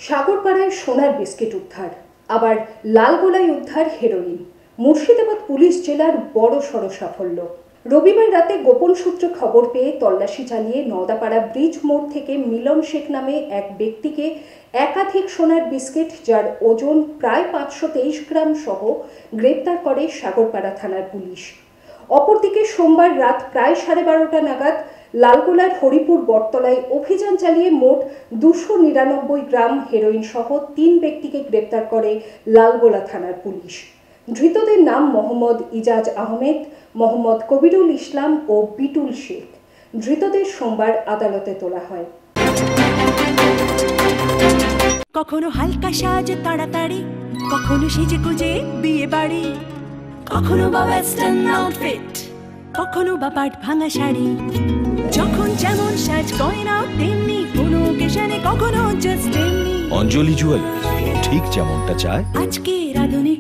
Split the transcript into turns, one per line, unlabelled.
সাগরপাড়ায় সোনার বিস্কিট উদ্ধার, আবার লালগোলায় উদ্ধার হেরোইন। মুর্শিদাবাদ পুলিশ জেলার বড়সড় সাফল্য। রবিবার রাতে গোপন সূত্রে খবর পেয়ে তল্লাশি চালিয়ে নওদাপাড়া ব্রিজ মোড় থেকে মিলন শেখ নামে এক ব্যক্তিকে একাধিক সোনার বিস্কিট যার ওজন প্রায় 523 গ্রাম সহ গ্রেপ্তার করে সাগরপাড়া থানার পুলিশ। অপরদিকে সোমবার রাত প্রায় 12:30 নাগাদ লালগোলার হরিপুর বটতলায় অভিযান চালিয়ে মোট 299 গ্রাম হেরোইন সহ 3 ব্যক্তিকে গ্রেপ্তার করে লালগোলা থানার পুলিশ। ধৃতদের নাম মোহাম্মদ ইজাজ আহমেদ, মোহাম্মদ কবিরুল ইসলাম ও বিটুল শেখ। ধৃতদের সোমবার আদালতে তোলা হয়।
কখনো হালকা সাজ তাড়াতাড়ি, কখনো সেজে গুজে বিয়ে বাড়ি, কখনো বা ওয়েস্টার্ন আউটফিট, কখনো বা পাট ভাঙা শাড়ি। যখন যেমন সাজ গয়না তেমনি কোনো অকেশনে, কখনো জাস্ট এমনি।
অঞ্জলি জুয়েলার্স, ঠিক যেমনটা চায়
আজকের আধুনিক